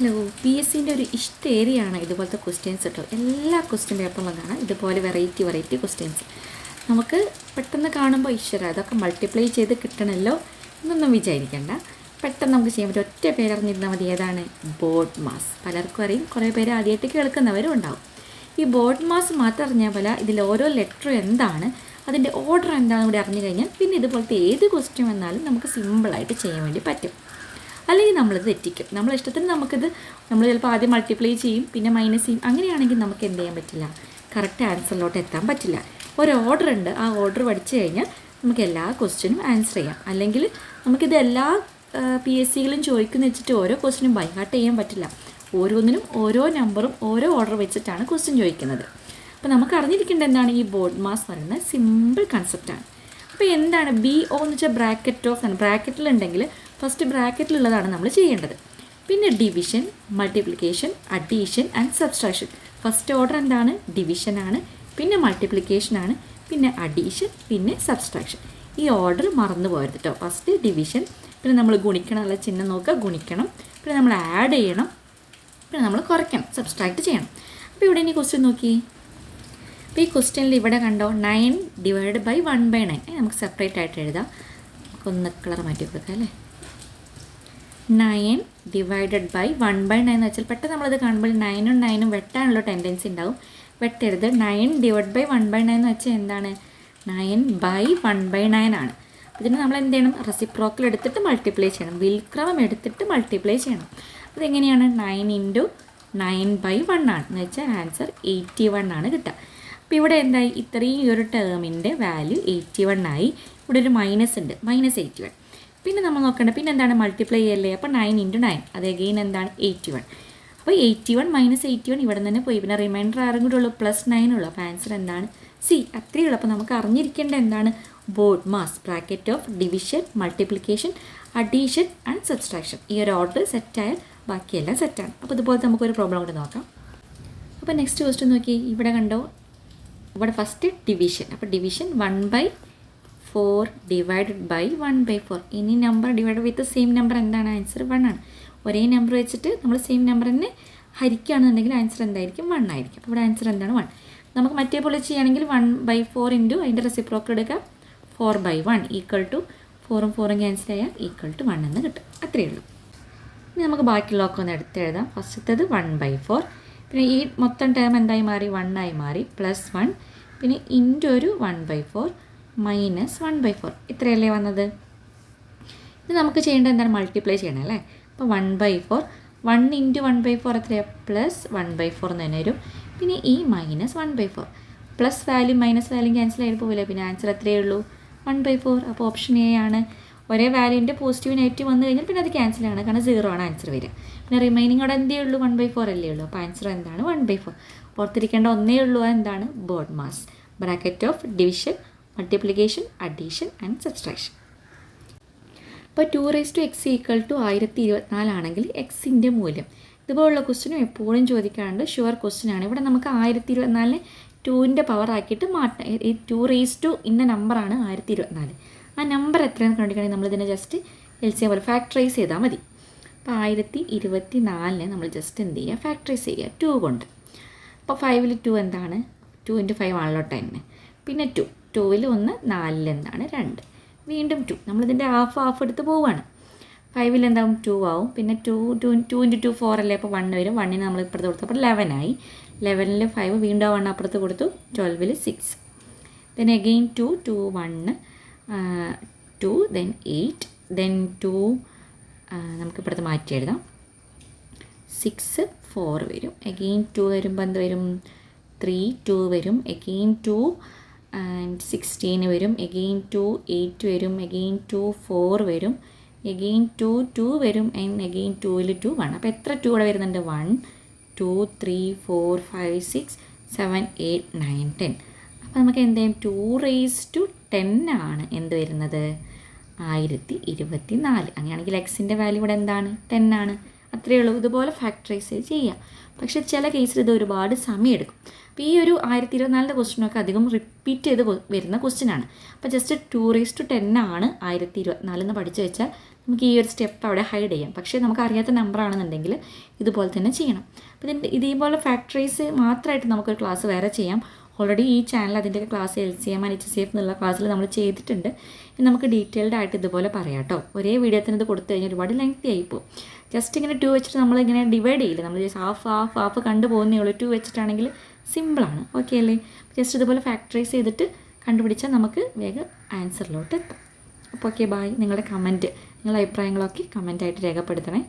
Hello, P S സിൻ്റെ ഒരു ഇഷ്ട ഏരിയയാണ് ഇതുപോലത്തെ ക്വസ്റ്റ്യൻസ് കേട്ടോ. എല്ലാ ക്വസ്റ്റ്യൻ പേപ്പറിലും കാണാം ഇതുപോലെ വെറൈറ്റി ക്വസ്റ്റ്യൻസ്. നമുക്ക് പെട്ടെന്ന് കാണുമ്പോൾ ഈശ്വര അതൊക്കെ മൾട്ടിപ്ലൈ ചെയ്ത് കിട്ടണമല്ലോ എന്നൊന്നും വിചാരിക്കേണ്ട. പെട്ടെന്ന് നമുക്ക് ചെയ്യാൻ പറ്റും. ഒറ്റ പേരറിഞ്ഞിരുന്നാൽ മതി. ഏതാണ്? Board mass. പലർക്കും അറിയും, കുറേ പേര് ആദ്യമായിട്ട് കേൾക്കുന്നവരും ഉണ്ടാവും. ഈ ബോഡ് മാസ് മാത്രം അറിഞ്ഞാൽ പോലെ ഇതിൽ ഓരോ ലെറ്ററും എന്താണ്, അതിൻ്റെ ഓർഡർ എന്താണെന്ന് കൂടി അറിഞ്ഞു കഴിഞ്ഞാൽ പിന്നെ ഇതുപോലത്തെ ഏത് ക്വസ്റ്റ്യൻ വന്നാലും നമുക്ക് സിമ്പിളായിട്ട് ചെയ്യാൻ വേണ്ടി പറ്റും. അല്ലെങ്കിൽ നമ്മളിത് തെറ്റിക്കും. നമ്മളെ ഇഷ്ടത്തിന് നമുക്കിത് നമ്മൾ ചിലപ്പോൾ ആദ്യം മൾട്ടിപ്ലൈ ചെയ്യും, പിന്നെ മൈനസ് ചെയ്യും. അങ്ങനെയാണെങ്കിൽ നമുക്ക് എന്ത് ചെയ്യാൻ പറ്റില്ല, കറക്റ്റ് ആൻസറിലോട്ട് എത്താൻ പറ്റില്ല. ഒരു ഓർഡർ ഉണ്ട്, ആ ഓർഡർ പഠിച്ചു കഴിഞ്ഞാൽ നമുക്ക് എല്ലാ ക്വസ്റ്റ്യനും ആൻസർ ചെയ്യാം. അല്ലെങ്കിൽ നമുക്കിത് എല്ലാ പി എസ് സികളും ചോദിക്കുന്ന വെച്ചിട്ട് ഓരോ ക്വസ്റ്റ്യനും ബൈഹാർട്ട് ചെയ്യാൻ പറ്റില്ല. ഓരോന്നിനും ഓരോ നമ്പറും ഓരോ ഓർഡർ വെച്ചിട്ടാണ് ക്വസ്റ്റ്യൻ ചോദിക്കുന്നത്. അപ്പോൾ നമുക്ക് അറിഞ്ഞിരിക്കേണ്ട എന്താണ്, ഈ ബോഡ് മാസ് പറയുന്ന സിമ്പിൾ കൺസെപ്റ്റാണ്. അപ്പോൾ എന്താണ് ബി ഒ എന്ന് വെച്ചാൽ ബ്രാക്കറ്റ് ഓഫ് ആണ്. ബ്രാക്കറ്റിലുണ്ടെങ്കിൽ ഫസ്റ്റ് ബ്രാക്കറ്റിലുള്ളതാണ് നമ്മൾ ചെയ്യേണ്ടത്. പിന്നെ division, multiplication, addition and subtraction. First order എന്താണ്? ഡിവിഷനാണ്, പിന്നെ മൾട്ടിപ്ലിക്കേഷനാണ്, പിന്നെ അഡീഷൻ, പിന്നെ സബ്സ്ട്രാക്ഷൻ. ഈ ഓർഡർ മറന്നു പോകരുത് കേട്ടോ. ഫസ്റ്റ് ഡിവിഷൻ, പിന്നെ നമ്മൾ ഗുണിക്കണം, അല്ല ചിഹ്നം നോക്കുക, ഗുണിക്കണം, പിന്നെ നമ്മൾ ആഡ് ചെയ്യണം, പിന്നെ നമ്മൾ കുറയ്ക്കണം, സബ്സ്ട്രാക്റ്റ് ചെയ്യണം. അപ്പോൾ ഇവിടെ ഇനി ക്വസ്റ്റ്യൻ നോക്കി. അപ്പോൾ ഈ ക്വസ്റ്റ്യനിൽ ഇവിടെ കണ്ടോ 9 ഡിവൈഡ് ബൈ 1/9. നമുക്ക് സെപ്പറേറ്റ് ആയിട്ട് എഴുതാം. നമുക്കൊന്ന് കളർ മാറ്റി കൊടുക്കാം അല്ലേ. 9 ഡിവൈഡഡ് ബൈ 1/9 എന്ന് വെച്ചാൽ പെട്ടെന്ന് നമ്മളത് കാണുമ്പോൾ 9ഉം 9ഉം വെട്ടാനുള്ള ടെൻഡൻസി ഉണ്ടാവും. വെട്ടരുത്. 9 ഡിവൈഡ് ബൈ 1/9 എന്ന് വെച്ചാൽ എന്താണ്? 9 ബൈ 1/9 ആണ്. ഇതിന് നമ്മൾ എന്ത് ചെയ്യണം? റെസിപ്രോക്കൽ എടുത്തിട്ട് മൾട്ടിപ്ലൈ ചെയ്യണം. വിൽക്രമം എടുത്തിട്ട് മൾട്ടിപ്ലൈ ചെയ്യണം. അതെങ്ങനെയാണ്? 9 ഇൻറ്റു 9 ബൈ 1 ആണ് എന്ന് വെച്ചാൽ ആൻസർ 81 ആണ് കിട്ടുക. അപ്പോൾ ഇവിടെ എന്തായി? ഇത്രയും ഈ ഒരു ടേമിൻ്റെ വാല്യൂ 81 ആയി. ഇവിടെ ഒരു മൈനസ് ഉണ്ട്, -81. പിന്നെ നമ്മൾ നോക്കേണ്ടത് പിന്നെ എന്താണ്? മൾട്ടിപ്ലൈ ചെയ്യല്ലേ. അപ്പോൾ 9 ഇൻറ്റു 9 അത് അഗെയിൻ എന്താണ്? 81. അപ്പോൾ 81 - 81 ഇവിടെ നിന്ന് പോയി. പിന്നെ റിമൈൻഡർ ആരും കൂടെ ഉള്ളൂ, +9 ഉള്ളൂ. അപ്പോൾ ആൻസർ എന്താണ്? സി. അത്രയേ ഉള്ളൂ. അപ്പോൾ നമുക്ക് അറിഞ്ഞിരിക്കേണ്ട എന്താണ്? BODMAS, bracket of division, multiplication, addition and subtraction. ഈ ഒരു ഓർഡർ സെറ്റായാൽ ബാക്കിയെല്ലാം സെറ്റാണ്. അപ്പോൾ ഇതുപോലത്തെ നമുക്കൊരു പ്രോബ്ലം കൂടെ നോക്കാം. അപ്പോൾ നെക്സ്റ്റ് ക്വസ്റ്റ്യൻ നോക്കി. ഇവിടെ കണ്ടോ, ഇവിടെ ഫസ്റ്റ് ഡിവിഷൻ. അപ്പോൾ ഡിവിഷൻ 1/4 ഡിവൈഡഡ് ബൈ 1/4. ഇനി number divide with same number എന്താണ്? ആൻസർ 1 ആണ്. ഒരേ നമ്പർ വെച്ചിട്ട് നമ്മൾ സെയിം നമ്പർ തന്നെ ഹരിക്കുകയാണെന്നുണ്ടെങ്കിൽ ആൻസർ എന്തായിരിക്കും? 1 ആയിരിക്കും. അപ്പോൾ ഇവിടെ ആൻസർ എന്താണ്? 1. നമുക്ക് മറ്റേ പോലെ ചെയ്യുകയാണെങ്കിൽ 1/4 ഇൻറ്റു അതിൻ്റെ റെസിപ്രോക്കൽ എടുക്കുക 4/1 ഈക്വൽ ടു 4ഉം 4ഉം ക്യാൻസൽ ചെയ്യാൻ ഈക്വൽ ടു 1 എന്ന് കിട്ടും. അത്രയേ ഉള്ളൂ. ഇനി നമുക്ക് ബാക്കിയുള്ളതൊക്കെ ഒന്ന് എടുത്ത് എഴുതാം. ഫസ്റ്റത്തേത് 1/4. പിന്നെ ഈ മൊത്തം ടേം എന്തായി മാറി? 1 ആയി മാറി. +1 പിന്നെ ഇൻറ്റു ഒരു 1/4 -1/4. ഇത്രയല്ലേ വന്നത്? ഇത് നമുക്ക് ചെയ്യേണ്ടത് എന്താണ്? മൾട്ടിപ്ലൈ ചെയ്യണം അല്ലേ. അപ്പോൾ 1/4 1 ഇൻറ്റു 1/4 എത്രയാണ്? +1/4 എന്ന് തന്നെ വരും. പിന്നെ ഈ -1/4 plus value minus value cancel ആയിട്ട് പോവില്ല. പിന്നെ ആൻസർ എത്രയേ ഉള്ളൂ? 1/4. അപ്പോൾ ഓപ്ഷൻ എ ആണ്. ഒരേ വാല്യൂൻ്റെ പോസിറ്റീവ് നെഗറ്റീവ് വന്നു കഴിഞ്ഞാൽ പിന്നെ അത് ക്യാൻസൽ ആണ്, കാരണം 0 ആണ് ആൻസർ വരിക. പിന്നെ റിമൈനിങ് അവിടെ എന്തേ ഉള്ളൂ? 1/4 അല്ലേ ഉള്ളൂ. അപ്പോൾ ആൻസർ എന്താണ്? 1/4. ഓർത്തിരിക്കേണ്ട ഒന്നേ ഉള്ളൂ, എന്താണ്? BODMAS, bracket of division, multiplication, addition and subtraction. അപ്പോൾ 2x ഈക്വൽ ടു 1024 ആണെങ്കിൽ എക്സിൻ്റെ മൂല്യം. ഇതുപോലുള്ള ക്വസ്റ്റ്യനും എപ്പോഴും ചോദിക്കാറുണ്ട്. ഷുവർ ക്വസ്റ്റ്യൻ ആണ്. ഇവിടെ നമുക്ക് 1024 2ൻ്റെ പവർ ആക്കിയിട്ട് മാറ്റാം. ഈ 2 ഇന്ന നമ്പറാണ് 1024. ആ നമ്പർ എത്രയെന്ന് കണ്ടിട്ടുണ്ടെങ്കിൽ നമ്മളിതിനെ ജസ്റ്റ് LCM പോലെ ഫാക്ടറൈസ് ചെയ്താൽ മതി. അപ്പോൾ 1024 നമ്മൾ ജസ്റ്റ് എന്ത് ചെയ്യുക? ഫാക്ടറൈസ് ചെയ്യുക 2 കൊണ്ട്. അപ്പോൾ 5ൽ 2 എന്താണ്? 2 × 5 ആണല്ലോ 10. പിന്നെ 2ൽ 1 4ൽ എന്താണ്? 2. വീണ്ടും 2. നമ്മളിതിൻ്റെ ഹാഫ് എടുത്ത് പോവുകയാണ്. 5ൽ എന്താവും? 2 ആവും. പിന്നെ 2 × 2 4 അല്ലേ. അപ്പോൾ 1 വരും. 1ന് നമ്മൾ ഇപ്പുറത്ത് കൊടുത്തു, അപ്പോൾ 11 ആയി. 11ൽ 5 വീണ്ടും 1 അപ്പുറത്ത് കൊടുത്തു. 12ൽ 6. ദെൻ അഗെയിൻ 2 1 2 ദെൻ 8 ദെൻ 2 നമുക്കിപ്പുറത്ത് മാറ്റി എഴുതാം. 6 4 വരും. അഗെയിൻ 2 വരുമ്പോൾ എന്ത് വരും? 3 2 വരും. അഗെയിൻ 2 ആൻഡ് 16 വരും. അഗെയിൻ 2 8 വരും. അഗെയിൻ 2 4 വരും. അഗെയിൻ 2 വരും. ആൻഡ് അഗെയിൻ 2ൽ 2 1. അപ്പോൾ എത്ര 2 ഇവിടെ വരുന്നുണ്ട്? 1 2 3 4 5 6 7 8 9 10. അപ്പോൾ നമുക്ക് എന്ത് ചെയ്യും? 2⁻10 ആണ് എന്ത് വരുന്നത്? 1024. അങ്ങനെയാണെങ്കിൽ എക്സിൻ്റെ വാല്യൂ ഇവിടെ എന്താണ്? 10 ആണ്. അത്രയേ ഉള്ളൂ. ഇതുപോലെ ഫാക്ടറൈസ് ചെയ്യുക. പക്ഷേ ചില കേസിൽ ഇത് ഒരുപാട് സമയമെടുക്കും. അപ്പോൾ ഈ ഒരു 1024 ക്വസ്റ്റ്യനൊക്കെ അധികം റിപ്പീറ്റ് ചെയ്ത് വരുന്ന ക്വസ്റ്റ്യനാണ്. അപ്പോൾ ജസ്റ്റ് 2⁻10 ആണ് 1024 എന്ന് പഠിച്ചു വെച്ചാൽ നമുക്ക് ഈ ഒരു സ്റ്റെപ്പ് അവിടെ ഹൈഡ് ചെയ്യാം. പക്ഷേ നമുക്ക് അറിയാത്ത നമ്പർ ആണെന്നുണ്ടെങ്കിൽ ഇതുപോലെ തന്നെ ചെയ്യണം. അപ്പോൾ ഇതേപോലെ ഫാക്ടറൈസ് മാത്രമായിട്ട് നമുക്കൊരു ക്ലാസ് വേറെ ചെയ്യാം. ഓൾറെഡി ഈ ചാനൽ അതിൻ്റെ ക്ലാസ് LCM ആൻഡ് HCF എന്നുള്ള ക്ലാസ്സിൽ നമ്മൾ ചെയ്തിട്ടുണ്ട്. നമുക്ക് ഡീറ്റെയിൽഡ് ആയിട്ട് ഇതുപോലെ പറയാം കേട്ടോ. ഒരേ വീഡിയോ തന്നെ ഇത് കൊടുത്തു കഴിഞ്ഞാൽ ഒരുപാട് ലെങ്തി ആയിപ്പോവും. ജസ്റ്റ് ഇങ്ങനെ 2 വെച്ചിട്ട് നമ്മളിങ്ങനെ ഡിവൈഡ് ചെയ്യില്ല, നമ്മൾ ജസ്റ്റ് ഹാഫ് കണ്ടു പോകുന്നേ ഉള്ളൂ. 2 വെച്ചിട്ടാണെങ്കിൽ സിമ്പിളാണ്. ഓക്കെ അല്ലേ? ജസ്റ്റ് ഇതുപോലെ ഫാക്ടറൈസ് ചെയ്തിട്ട് കണ്ടുപിടിച്ചാൽ നമുക്ക് വേഗം ആൻസറിലോട്ട് എത്താം. അപ്പോൾ ഓക്കെ, ബായ്. നിങ്ങളുടെ കമൻറ്റ്, നിങ്ങളുടെ അഭിപ്രായങ്ങളൊക്കെ കമൻറ്റായിട്ട് രേഖപ്പെടുത്തണേ.